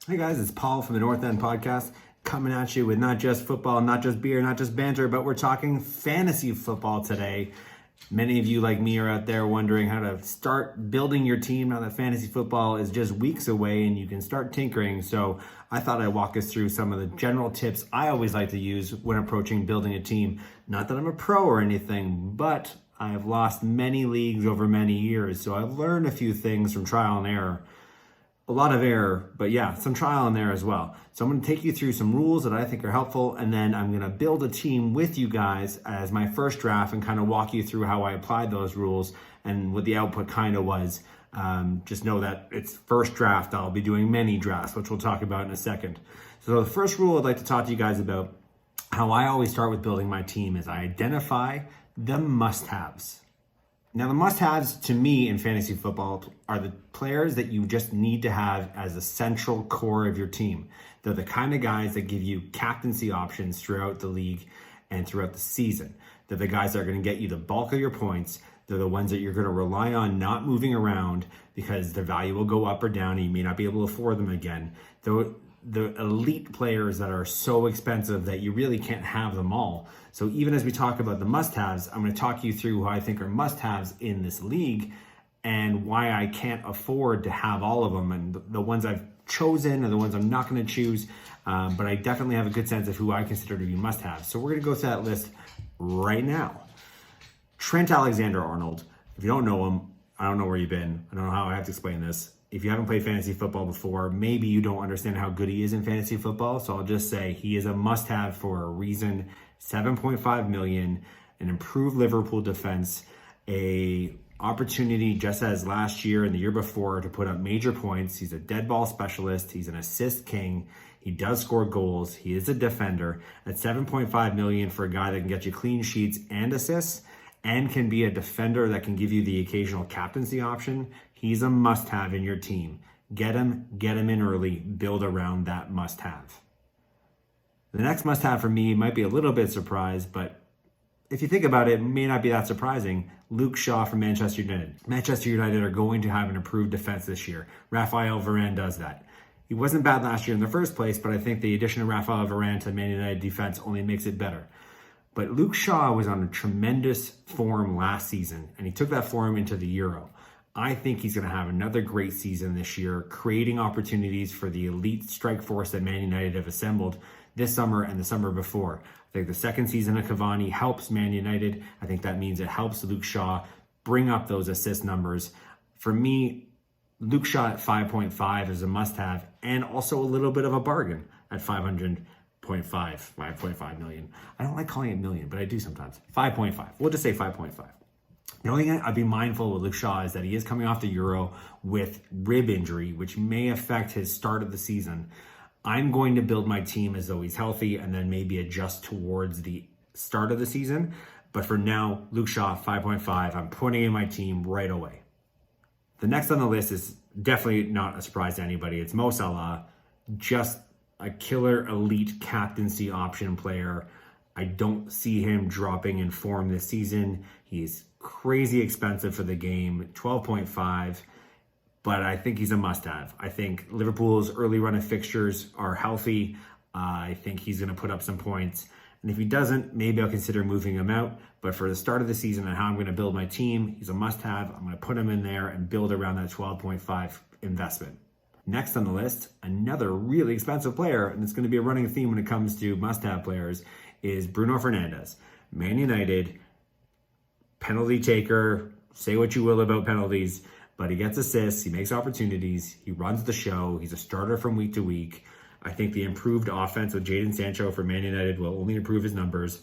Hey guys, it's Paul from the North End Podcast, coming at you with not just football, not just beer, not just banter, but we're talking fantasy football today. Many of you like me are out there wondering how to start building your team now that fantasy football is just weeks away and you can start tinkering. So I thought I'd walk us through some of the general tips I always like to use when approaching building a team. Not that I'm a pro or anything, but I've lost many leagues over many years. So I've learned a few things from trial and error. A lot of error, but yeah, some trial in there as well. So I'm going to take you through some rules that I think are helpful, and then I'm going to build a team with you guys as my first draft and kind of walk you through how I applied those rules and what the output kind of was. Just know that it's first draft. I'll be doing many drafts, which we'll talk about in a second. So the first rule I'd like to talk to you guys about, how I always start with building my team, is I identify the must-haves. Now, the must-haves to me in fantasy football are the players that you just need to have as a central core of your team. They're the kind of guys that give you captaincy options throughout the league and throughout the season. They're the guys that are going to get you the bulk of your points. They're the ones that you're going to rely on not moving around because their value will go up or down and you may not be able to afford them again. The elite players that are so expensive that you really can't have them all. So even as we talk about the must-haves, I'm going to talk you through who I think are must-haves in this league and why I can't afford to have all of them. And the ones I've chosen are the ones I'm not going to choose, but I definitely have a good sense of who I consider to be must-haves. So we're going to go through that list right now. Trent Alexander-Arnold. If you don't know him, I don't know where you've been. I don't know how I have to explain this. If you haven't played fantasy football before, maybe you don't understand how good he is in fantasy football. So I'll just say he is a must-have for a reason. 7.5 million, an improved Liverpool defense, a opportunity just as last year and the year before to put up major points. He's a dead ball specialist. He's an assist king. He does score goals. He is a defender. At 7.5 million for a guy that can get you clean sheets and assists and can be a defender that can give you the occasional captaincy option, he's a must-have in your team. Get him in early, build around that must-have. The next must-have for me might be a little bit surprised, but if you think about it, it may not be that surprising. Luke Shaw from Manchester United. Manchester United are going to have an improved defense this year. Raphael Varane does that. He wasn't bad last year in the first place, but I think the addition of Raphael Varane to Man United defense only makes it better. But Luke Shaw was on a tremendous form last season, and he took that form into the Euro. I think he's going to have another great season this year, creating opportunities for the elite strike force that Man United have assembled this summer and the summer before. I think the second season of Cavani helps Man United. I think that means it helps Luke Shaw bring up those assist numbers. For me, Luke Shaw at 5.5 is a must-have and also a little bit of a bargain at 5.5 million. I don't like calling it million, but I do sometimes. 5.5. We'll just say 5.5. The only thing I'd be mindful with Luke Shaw is that he is coming off the Euro with rib injury, which may affect his start of the season. I'm going to build my team as though he's healthy and then maybe adjust towards the start of the season. But for now, Luke Shaw, 5.5. I'm putting in my team right away. The next on the list is definitely not a surprise to anybody. It's Mo Salah, just a killer elite captaincy option player. I don't see him dropping in form this season. He's crazy expensive for the game, 12.5, but I think he's a must-have. I think Liverpool's early run of fixtures are healthy. I think he's going to put up some points. And if he doesn't, maybe I'll consider moving him out. But for the start of the season and how I'm going to build my team, he's a must-have. I'm going to put him in there and build around that 12.5 investment. Next on the list, another really expensive player, and it's going to be a running theme when it comes to must-have players, is Bruno Fernandes. Man United, penalty taker, say what you will about penalties, but he gets assists, he makes opportunities, he runs the show, he's a starter from week to week. I think the improved offense with Jadon Sancho for Man United will only improve his numbers.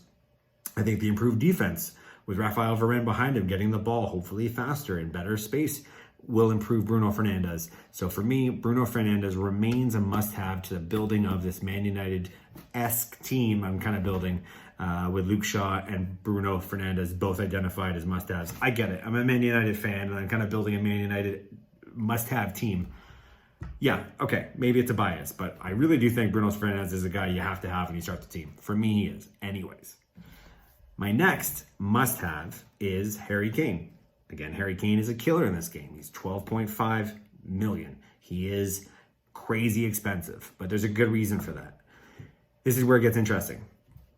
I think the improved defense with Raphael Varane behind him, getting the ball hopefully faster and better space, will improve Bruno Fernandes. So for me, Bruno Fernandes remains a must-have to the building of this Man United-esque team I'm kind of building with Luke Shaw and Bruno Fernandes both identified as must-haves. I get it. I'm a Man United fan, and I'm kind of building a Man United must-have team. Yeah, okay, maybe it's a bias, but I really do think Bruno Fernandes is a guy you have to have when you start the team. For me, he is. Anyways. My next must-have is Harry Kane. Again, Harry Kane is a killer in this game. He's 12.5 million. He is crazy expensive, but there's a good reason for that. This is where it gets interesting.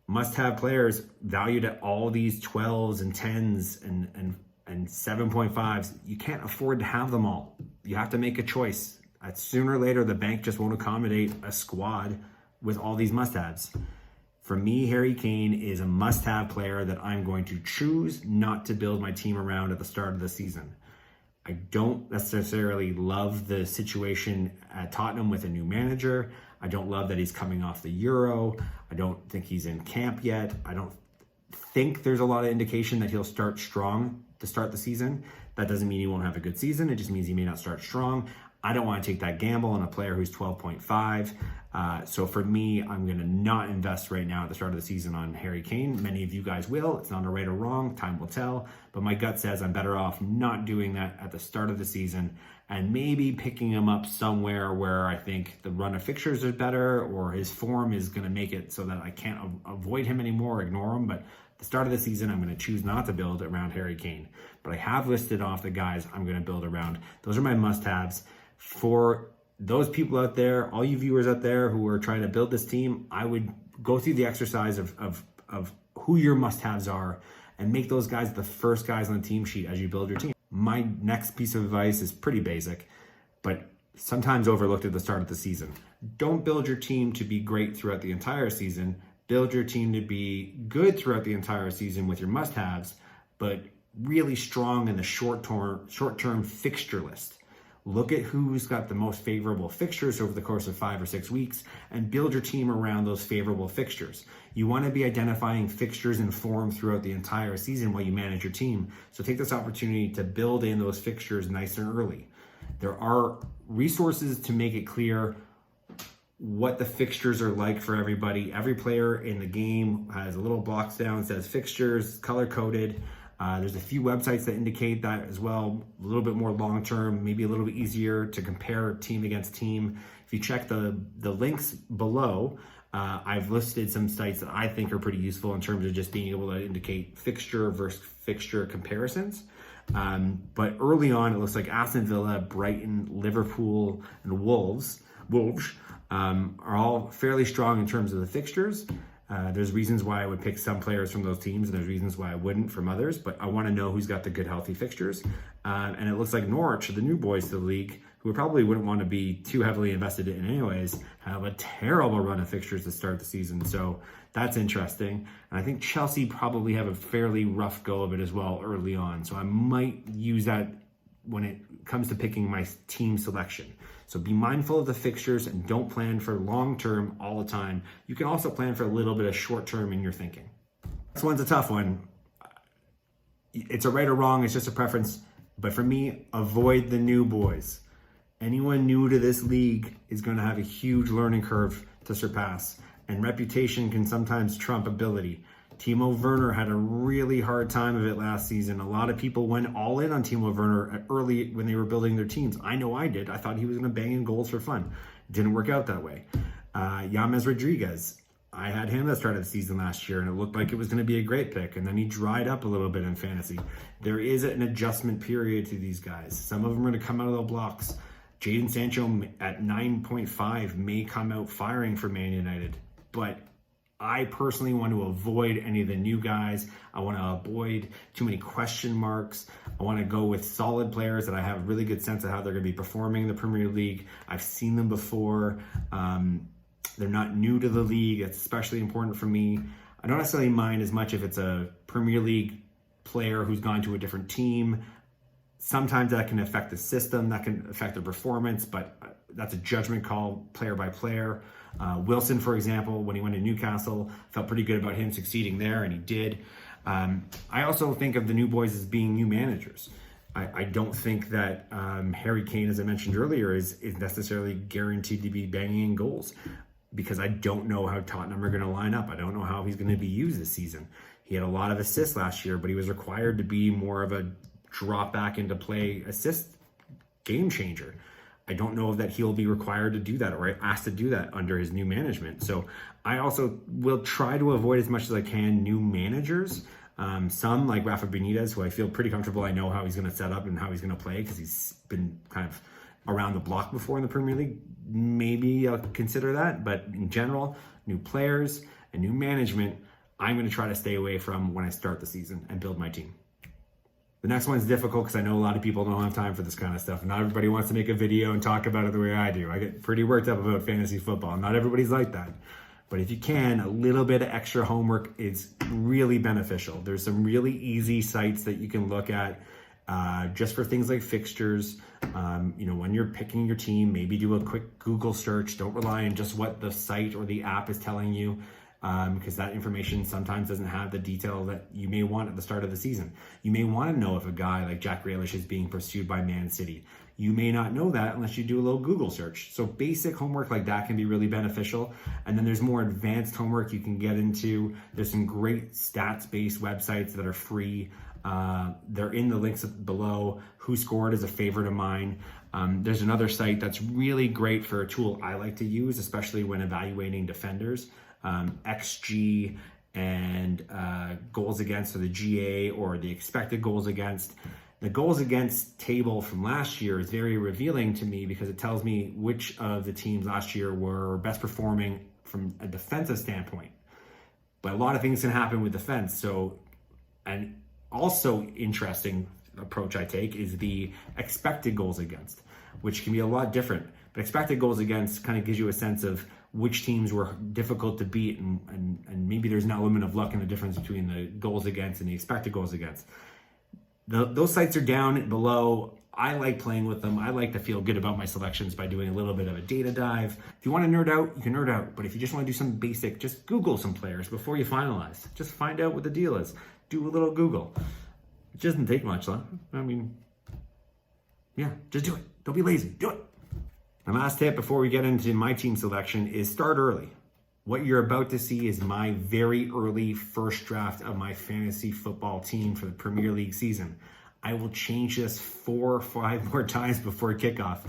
Must-have players valued at all these 12s and 10s and 7.5s. You can't afford to have them all. You have to make a choice. Sooner or later, the bank just won't accommodate a squad with all these must-haves. For me, Harry Kane is a must-have player that I'm going to choose not to build my team around at the start of the season. I don't necessarily love the situation at Tottenham with a new manager. I don't love that he's coming off the Euro. I don't think he's in camp yet. I don't think there's a lot of indication that he'll start strong to start the season. That doesn't mean he won't have a good season. It just means he may not start strong. I don't want to take that gamble on a player who's 12.5. So for me, I'm going to not invest right now at the start of the season on Harry Kane. Many of you guys will. It's not a right or wrong. Time will tell. But my gut says I'm better off not doing that at the start of the season and maybe picking him up somewhere where I think the run of fixtures is better or his form is going to make it so that I can't avoid him anymore or ignore him. But at the start of the season, I'm going to choose not to build around Harry Kane. But I have listed off the guys I'm going to build around. Those are my must-haves. For those people out there, all you viewers out there who are trying to build this team, I would go through the exercise of who your must-haves are and make those guys the first guys on the team sheet as you build your team. My next piece of advice is pretty basic, but sometimes overlooked at the start of the season. Don't build your team to be great throughout the entire season. Build your team to be good throughout the entire season with your must-haves, but really strong in the short-term fixture list. Look at who's got the most favorable fixtures over the course of 5 or 6 weeks and build your team around those favorable fixtures. You want to be identifying fixtures and form throughout the entire season while you manage your team. So take this opportunity to build in those fixtures nice and early. There are resources to make it clear what the fixtures are like for everybody. Every player in the game has a little box down that says fixtures, color-coded. There's a few websites that indicate that as well, a little bit more long-term, maybe a little bit easier to compare team against team. If you check the links below, I've listed some sites that I think are pretty useful in terms of just being able to indicate fixture versus fixture comparisons. But early on, it looks like Aston Villa, Brighton, Liverpool, and Wolves are all fairly strong in terms of the fixtures. There's reasons why I would pick some players from those teams, and there's reasons why I wouldn't from others, but I want to know who's got the good, healthy fixtures. And it looks like Norwich, the new boys to the league, who probably wouldn't want to be too heavily invested in anyways, have a terrible run of fixtures to start the season. So that's interesting. And I think Chelsea probably have a fairly rough go of it as well early on. So I might use that when it comes to picking my team selection. So be mindful of the fixtures and don't plan for long-term all the time. You can also plan for a little bit of short-term in your thinking. This one's a tough one. It's a right or wrong, it's just a preference. But for me, avoid the new boys. Anyone new to this league is going to have a huge learning curve to surpass. And reputation can sometimes trump ability. Timo Werner had a really hard time of it last season. A lot of people went all in on Timo Werner early when they were building their teams. I know I did. I thought he was going to bang in goals for fun. It didn't work out that way. James Rodriguez, I had him at the start of the season last year, and it looked like it was going to be a great pick, and then he dried up a little bit in fantasy. There is an adjustment period to these guys. Some of them are going to come out of the blocks. Jadon Sancho at 9.5 may come out firing for Man United, but I personally want to avoid any of the new guys. I want to avoid too many question marks. I want to go with solid players that I have a really good sense of how they're going to be performing in the Premier League. I've seen them before. They're not new to the league. It's especially important for me. I don't necessarily mind as much if it's a Premier League player who's gone to a different team. Sometimes that can affect the system, that can affect their performance, but that's a judgment call player by player. Wilson, for example, when he went to Newcastle, felt pretty good about him succeeding there, and he did. I also think of the new boys as being new managers. I don't think that Harry Kane, as I mentioned earlier, is necessarily guaranteed to be banging in goals because I don't know how Tottenham are going to line up. I don't know how he's going to be used this season. He had a lot of assists last year, but he was required to be more of a drop back into play assist game changer. I don't know that he'll be required to do that or asked to do that under his new management. So I also will try to avoid as much as I can new managers. Some like Rafa Benitez, who I feel pretty comfortable. I know how he's going to set up and how he's going to play because he's been kind of around the block before in the Premier League, maybe I'll consider that. But in general, new players and new management, I'm going to try to stay away from when I start the season and build my team. The next one's difficult because I know a lot of people don't have time for this kind of stuff. Not everybody wants to make a video and talk about it the way I do. I get pretty worked up about fantasy football. Not everybody's like that. But if you can, a little bit of extra homework is really beneficial. There's some really easy sites that you can look at just for things like fixtures. When you're picking your team, maybe do a quick Google search. Don't rely on just what the site or the app is telling you, because that information sometimes doesn't have the detail that you may want at the start of the season. You may want to know if a guy like Jack Grealish is being pursued by Man City. You may not know that unless you do a little Google search. So basic homework like that can be really beneficial. And then there's more advanced homework you can get into. There's some great stats-based websites that are free. They're in the links below. Who Scored is a favorite of mine. There's another site that's really great for a tool I like to use, especially when evaluating defenders. XG and goals against, or the GA, or the expected goals against. The goals against table from last year is very revealing to me because it tells me which of the teams last year were best performing from a defensive standpoint. But a lot of things can happen with defense. So, and also interesting approach I take is the expected goals against, which can be a lot different. But expected goals against kind of gives you a sense of which teams were difficult to beat, and maybe there's an element of luck in the difference between the goals against and the expected goals against. Those sites are down below. I like playing with them. I like to feel good about my selections by doing a little bit of a data dive. If you want to nerd out, you can nerd out. But if you just want to do something basic, just Google some players before you finalize. Just find out what the deal is. Do a little Google. It doesn't take much, huh? I mean, yeah, just do it. Don't be lazy. Do it. My last tip before we get into my team selection is start early. What you're about to see is my very early first draft of my fantasy football team for the Premier League season. I will change this 4 or 5 more times before kickoff.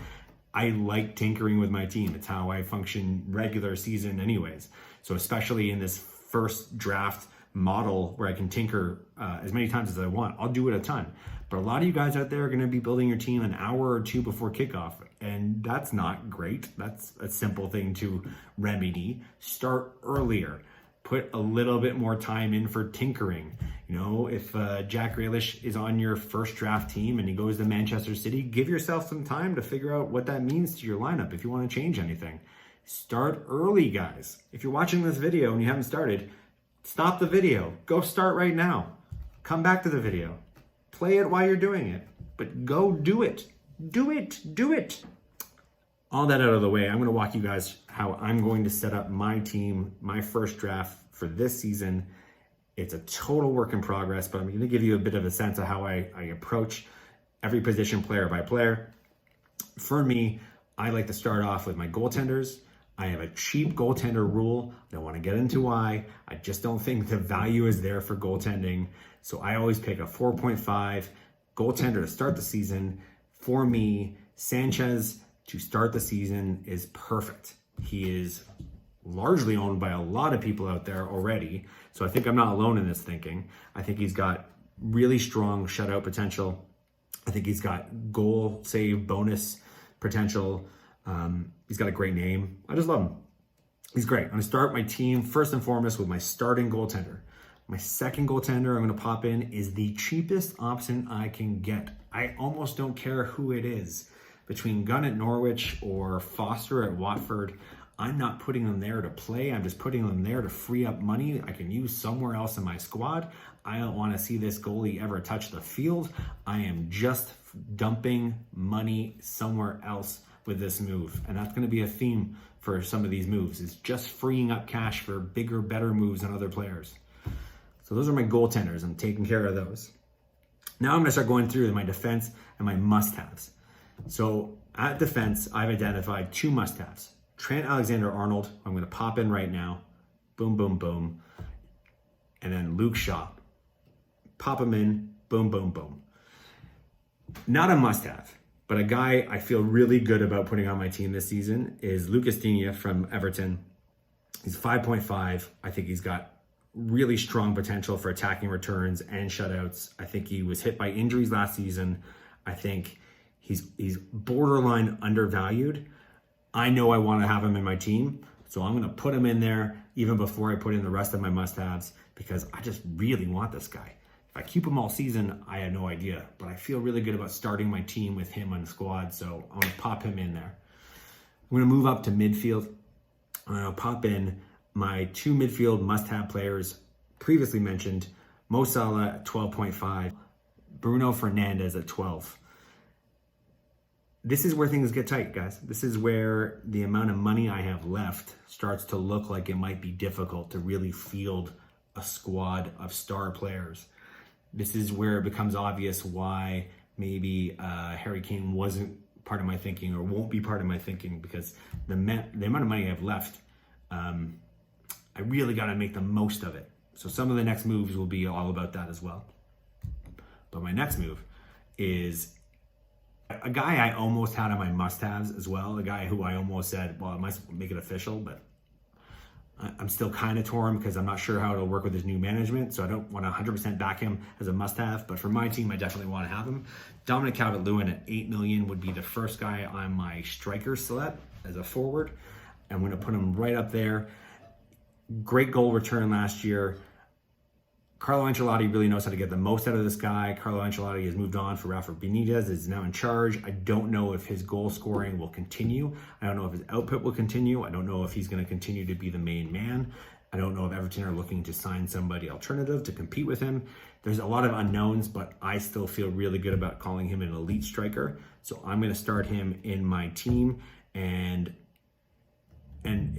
I like tinkering with my team. It's how I function regular season anyways. So especially in this first draft model where I can tinker as many times as I want, I'll do it a ton. But a lot of you guys out there are going to be building your team an hour or two before kickoff, and that's not great. That's a simple thing to remedy. Start earlier. Put a little bit more time in for tinkering. If Jack Grealish is on your first draft team and he goes to Manchester City, give yourself some time to figure out what that means to your lineup if you want to change anything. Start early, guys. If you're watching this video and you haven't started, stop the video. Go start right now. Come back to the video. Play it while you're doing it, but go do it. Do it. Do it. All that out of the way, I'm going to walk you guys how I'm going to set up my team, my first draft for this season. It's a total work in progress, but I'm going to give you a bit of a sense of how I approach every position player by player. For me, I like to start off with my goaltenders. I have a cheap goaltender rule. I don't want to get into why. I just don't think the value is there for goaltending. So I always pick a 4.5 goaltender to start the season. For me, Sanchez to start the season is perfect. He is largely owned by a lot of people out there already. So I think I'm not alone in this thinking. I think he's got really strong shutout potential. I think he's got goal save bonus potential. He's got a great name. I just love him. He's great. I'm going to start my team first and foremost with my starting goaltender. My second goaltender I'm going to pop in is the cheapest option I can get. I almost don't care who it is. Between Gunn at Norwich or Foster at Watford, I'm not putting them there to play. I'm just putting them there to free up money I can use somewhere else in my squad. I don't want to see this goalie ever touch the field. I am just dumping money somewhere else with this move. And that's going to be a theme for some of these moves, is just freeing up cash for bigger, better moves on other players. So those are my goaltenders. I'm taking care of those. Now I'm going to start going through my defense and my must-haves. So at defense, I've identified 2 must-haves. Trent Alexander-Arnold, I'm going to pop in right now. Boom, boom, boom. And then Luke Shaw. Pop him in. Boom, boom, boom. Not a must-have, but a guy I feel really good about putting on my team this season is Lucas Digne from Everton. He's 5.5. I think he's got really strong potential for attacking returns and shutouts. I think he was hit by injuries last season. I think He's borderline undervalued. I know I want to have him in my team, so I'm going to put him in there even before I put in the rest of my must-haves because I just really want this guy. If I keep him all season, I have no idea, but I feel really good about starting my team with him on the squad, so I'm going to pop him in there. I'm going to move up to midfield. I'm going to pop in my 2 midfield must-have players previously mentioned, Mo Salah at 12.5, Bruno Fernandes at 12. This is where things get tight, guys. This is where the amount of money I have left starts to look like it might be difficult to really field a squad of star players. This is where it becomes obvious why maybe Harry Kane wasn't part of my thinking or won't be part of my thinking because the amount of money I have left, I really got to make the most of it. So some of the next moves will be all about that as well. But my next move is a guy I almost had on my must-haves as well, a guy who I almost said, well, I might make it official, but I'm still kind of torn because I'm not sure how it'll work with his new management, so I don't want to 100% back him as a must-have, but for my team, I definitely want to have him. Dominic Calvert-Lewin at $8 million would be the first guy on my striker select as a forward. I'm going to put him right up there. Great goal return last year. Carlo Ancelotti really knows how to get the most out of this guy. Carlo Ancelotti has moved on for Rafa Benitez, is now in charge. I don't know if his goal scoring will continue. I don't know if his output will continue. I don't know if he's going to continue to be the main man. I don't know if Everton are looking to sign somebody alternative to compete with him. There's a lot of unknowns, but I still feel really good about calling him an elite striker. So I'm going to start him in my team, and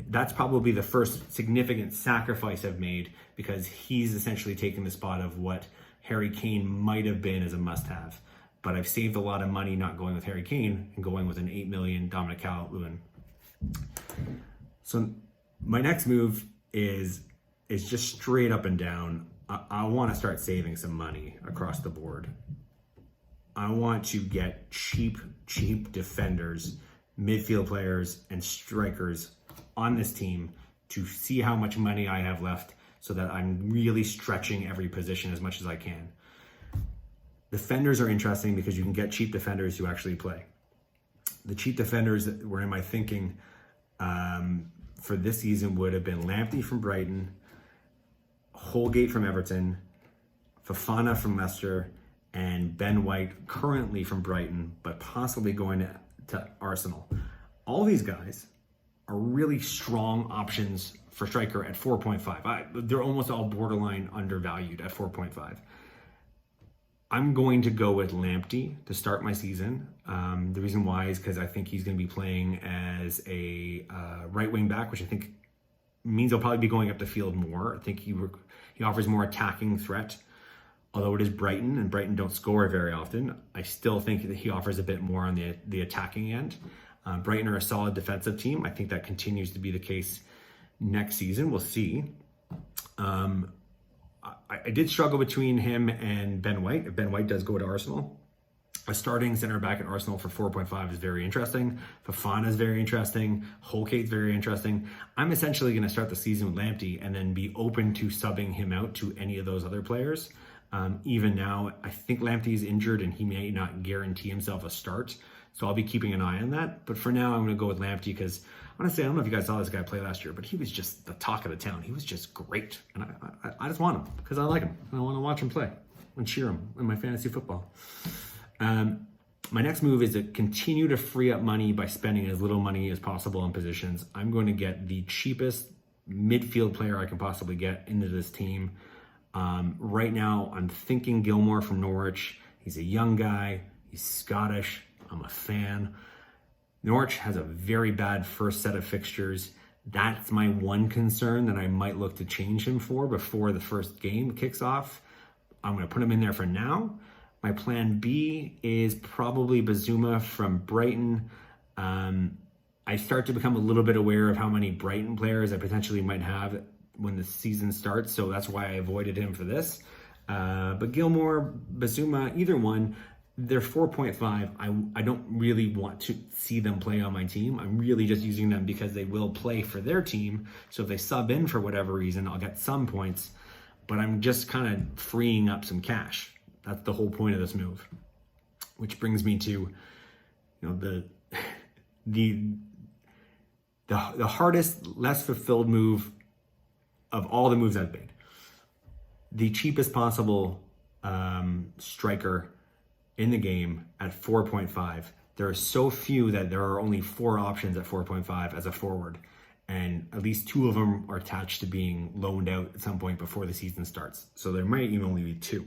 that's probably the first significant sacrifice I've made because he's essentially taken the spot of what Harry Kane might have been as a must-have. But I've saved a lot of money not going with Harry Kane and going with an $8 million Dominic Calvert-Lewin. So my next move is just straight up and down. I want to start saving some money across the board. I want to get cheap defenders, midfield players, and strikers on this team to see how much money I have left so that I'm really stretching every position as much as I can. Defenders are interesting because you can get cheap defenders who actually play. The cheap defenders that were in my thinking for this season would have been Lamptey from Brighton, Holgate from Everton, Fofana from Leicester, and Ben White currently from Brighton, but possibly going to Arsenal. All these guys are really strong options for striker at 4.5. They're almost all borderline undervalued at 4.5. I'm going to go with Lamptey to start my season. The reason why is because I think he's going to be playing as a right wing back, which I think means he'll probably be going up the field more. I think he offers more attacking threat. Although it is Brighton, and Brighton don't score very often, I still think that he offers a bit more on the attacking end. Brighton are a solid defensive team. I think that continues to be the case next season. We'll see. I did struggle between him and Ben White. If Ben White does go to Arsenal, a starting center back at Arsenal for 4.5 is very interesting. Fofana is very interesting. Holgate's very interesting. I'm essentially going to start the season with Lamptey and then be open to subbing him out to any of those other players. Even now, I think Lamptey's injured and he may not guarantee himself a start. So I'll be keeping an eye on that. But for now, I'm going to go with Lamptey because honestly, I don't know if you guys saw this guy play last year, but he was just the talk of the town. He was just great. And I just want him because I like him. And I want to watch him play and cheer him in my fantasy football. My next move is to continue to free up money by spending as little money as possible on positions. I'm going to get the cheapest midfield player I can possibly get into this team. Right now, I'm thinking Gilmore from Norwich. He's a young guy. He's Scottish. I'm a fan. Norwich has a very bad first set of fixtures. That's my one concern that I might look to change him for before the first game kicks off. I'm going to put him in there for now. My plan B is probably Bazuma from Brighton. I start to become a little bit aware of how many Brighton players I potentially might have when the season starts, so that's why I avoided him for this. But Gilmore, Bazuma, either one, they're 4.5. I don't really want to see them play on my team. I'm really just using them because they will play for their team. So if they sub in for whatever reason, I'll get some points, but I'm just kind of freeing up some cash. That's the whole point of this move. Which brings me to the hardest, less fulfilled move of all the moves I've made. The cheapest possible striker in the game at 4.5. There are so few that there are only 4 options at 4.5 as a forward, and at least 2 of them are attached to being loaned out at some point before the season starts. So there might even only be 2.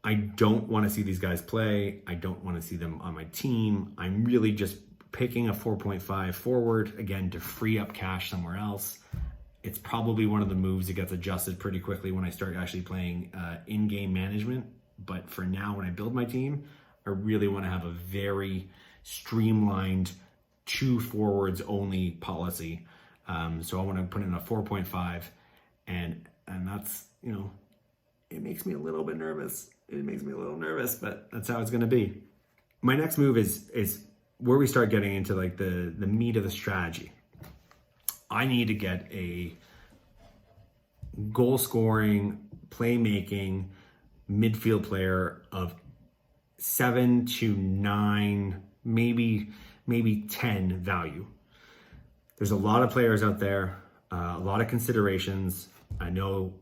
I don't want to see these guys play. I don't want to see them on my team. I'm really just picking a 4.5 forward, again, to free up cash somewhere else. It's probably one of the moves that gets adjusted pretty quickly when I start actually playing in-game management. But for now, when I build my team, I really want to have a very streamlined 2 forwards only policy. So I want to put in a 4.5, and that's, it makes me a little bit nervous. It makes me a little nervous, but that's how it's going to be. My next move is where we start getting into like the meat of the strategy. I need to get a goal scoring, playmaking midfield player of 7 to 9, maybe 10 value. There's a lot of players out there, a lot of considerations. I know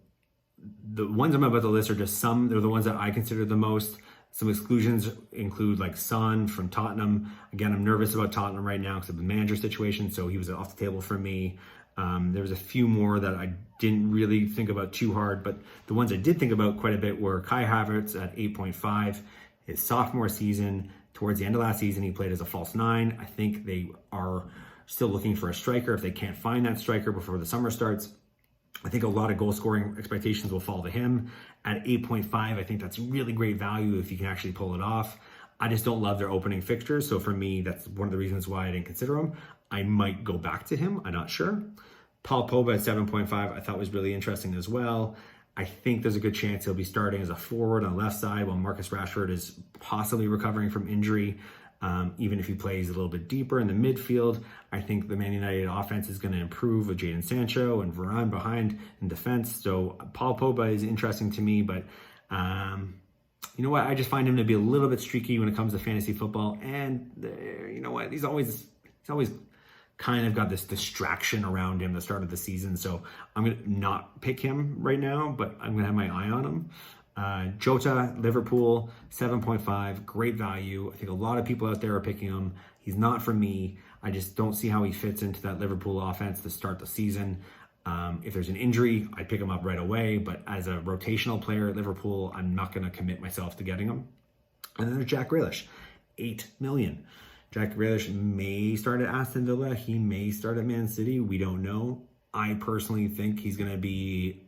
the ones I'm about to list are just they're the ones that I consider the most. Some exclusions include like Son from Tottenham. Again, I'm nervous about Tottenham right now because of the manager situation, so he was off the table for me. There was a few more that I didn't really think about too hard, but the ones I did think about quite a bit were Kai Havertz at 8.5. His sophomore season, towards the end of last season, he played as a false 9. I think they are still looking for a striker if they can't find that striker before the summer starts. I think a lot of goal scoring expectations will fall to him. At 8.5, I think that's really great value if you can actually pull it off. I just don't love their opening fixtures. So for me, that's one of the reasons why I didn't consider him. I might go back to him. I'm not sure. Paul Pogba at 7.5, I thought was really interesting as well. I think there's a good chance he'll be starting as a forward on the left side while Marcus Rashford is possibly recovering from injury. Even if he plays a little bit deeper in the midfield, I think the Man United offense is going to improve with Jadon Sancho and Varane behind in defense. So Paul Pogba is interesting to me, but you know what? I just find him to be a little bit streaky when it comes to fantasy football. And you know what? He's always kind of got this distraction around him at the start of the season. So I'm going to not pick him right now, but I'm going to have my eye on him. Jota, Liverpool, 7.5, great value. I think a lot of people out there are picking him. He's not for me. I just don't see how he fits into that Liverpool offense to start the season. If there's an injury, I'd pick him up right away. But as a rotational player at Liverpool, I'm not going to commit myself to getting him. And then there's Jack Grealish, 8 million. Jack Grealish may start at Aston Villa. He may start at Man City. We don't know. I personally think he's going to be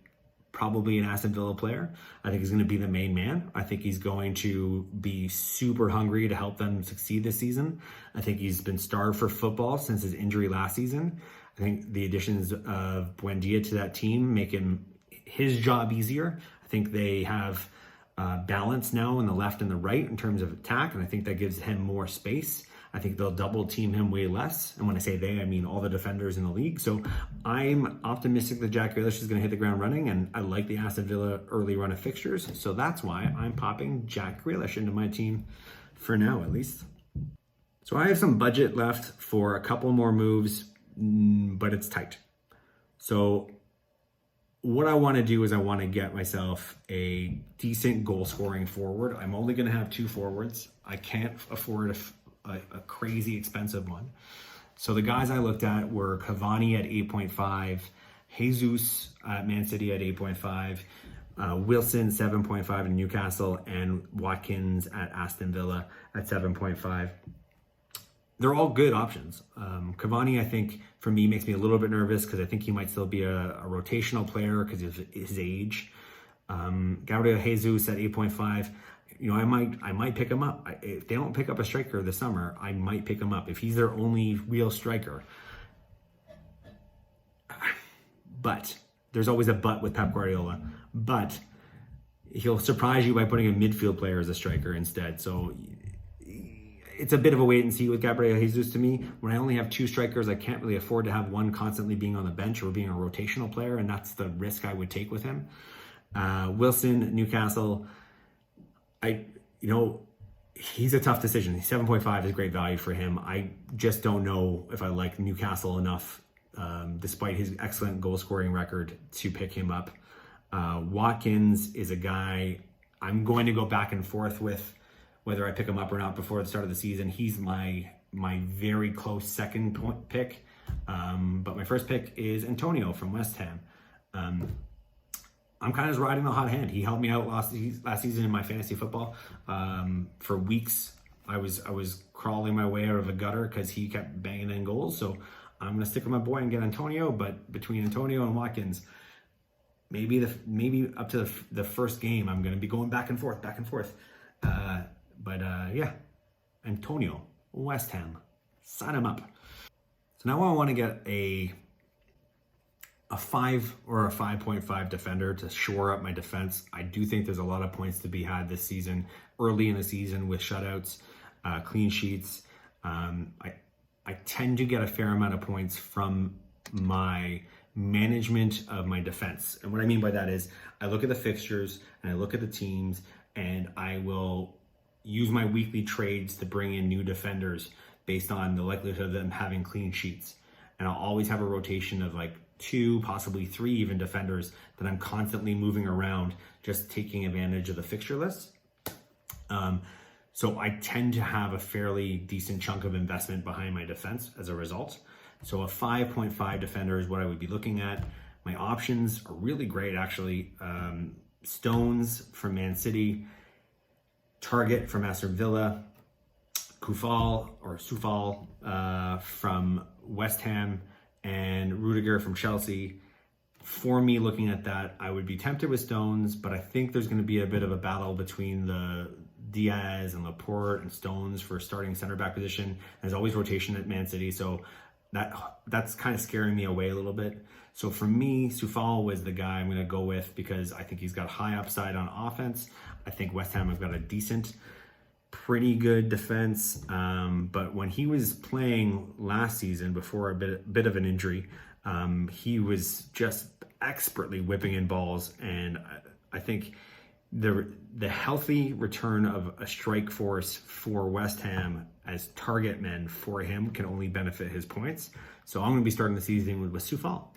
probably an Aston Villa player. I think he's going to be the main man. I think he's going to be super hungry to help them succeed this season. I think he's been starved for football since his injury last season. I think the additions of Buendia to that team make his job easier. I think they have balance now in the left and the right in terms of attack, and I think that gives him more space. I think they'll double team him way less. And when I say they, I mean all the defenders in the league. So I'm optimistic that Jack Grealish is going to hit the ground running, and I like the Aston Villa early run of fixtures. So that's why I'm popping Jack Grealish into my team for now, at least. So I have some budget left for a couple more moves, but it's tight. So what I want to do is I want to get myself a decent goal scoring forward. I'm only going to have 2 forwards. I can't afford a crazy expensive one. So the guys I looked at were Cavani at 8.5, Jesus at Man City at 8.5, Wilson 7.5 in Newcastle, and Watkins at Aston Villa at 7.5. They're all good options. Cavani, I think, for me, makes me a little bit nervous because I think he might still be a rotational player because of his age. Gabriel Jesus at 8.5. I might pick him up. If they don't pick up a striker this summer, I might pick him up if he's their only real striker. But there's always a but with Pep Guardiola. But he'll surprise you by putting a midfield player as a striker instead. So it's a bit of a wait and see with Gabriel Jesus to me. When I only have 2 strikers, I can't really afford to have one constantly being on the bench or being a rotational player, and that's the risk I would take with him. Wilson, Newcastle. he's a tough decision. 7.5 is great value for him. I just don't know if I like Newcastle enough, despite his excellent goal scoring record, to pick him up. Watkins is a guy I'm going to go back and forth with whether I pick him up or not before the start of the season. He's my very close second pick. But my first pick is Antonio from West Ham. I'm kind of riding the hot hand. He helped me out last season in my fantasy football. For weeks, I was crawling my way out of a gutter because he kept banging in goals. So I'm going to stick with my boy and get Antonio. But between Antonio and Watkins, maybe up to the first game, I'm going to be going back and forth. Yeah, Antonio, West Ham, sign him up. So now I want to get a 5 or a 5.5 defender to shore up my defense. I do think there's a lot of points to be had this season, early in the season with shutouts, clean sheets. I tend to get a fair amount of points from my management of my defense. And what I mean by that is I look at the fixtures and I look at the teams, and I will use my weekly trades to bring in new defenders based on the likelihood of them having clean sheets. And I'll always have a rotation of like 2, possibly 3 even defenders that I'm constantly moving around, just taking advantage of the fixture list. So I tend to have a fairly decent chunk of investment behind my defense as a result. So a 5.5 defender is what I would be looking at. My options are really great, actually. Stones from Man City, Target from Aston Villa, Soufal from West Ham, and Rudiger from Chelsea. For me, looking at that, I would be tempted with Stones, but I think there's going to be a bit of a battle between the Diaz and Laporte and Stones for starting center back position. There's always rotation at Man City, so that's kind of scaring me away a little bit. So for me, Soufal was the guy I'm going to go with because I think he's got high upside on offense. I think West Ham have got a decent, pretty good defense. But when he was playing last season before a bit of an injury, he was just expertly whipping in balls. And I think the healthy return of a strike force for West Ham as target men for him can only benefit his points. So I'm going to be starting the season with Soufal.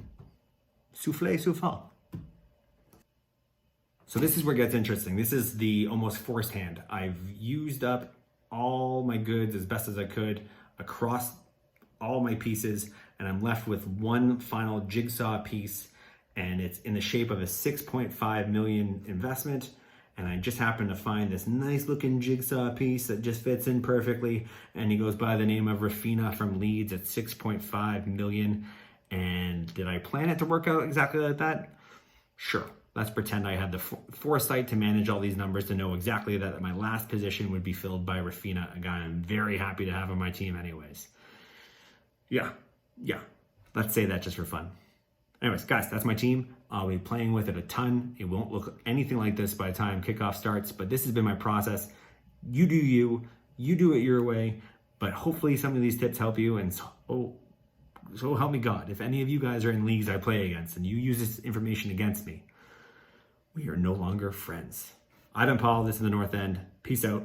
Soufal. So this is where it gets interesting. This is the almost forced hand. I've used up all my goods as best as I could across all my pieces, and I'm left with one final jigsaw piece, and it's in the shape of a 6.5 million investment. And I just happened to find this nice looking jigsaw piece that just fits in perfectly. And he goes by the name of Rafinha from Leeds at 6.5 million. And did I plan it to work out exactly like that? Sure. Let's pretend I had the foresight to manage all these numbers to know exactly that my last position would be filled by Rafinha, a guy I'm very happy to have on my team anyways. Yeah. Let's say that just for fun. Anyways, guys, that's my team. I'll be playing with it a ton. It won't look anything like this by the time kickoff starts, but this has been my process. You do you do it your way, but hopefully some of these tips help you. And so help me God, if any of you guys are in leagues I play against and you use this information against me, we are no longer friends. I've been Paul. This is the North End. Peace out.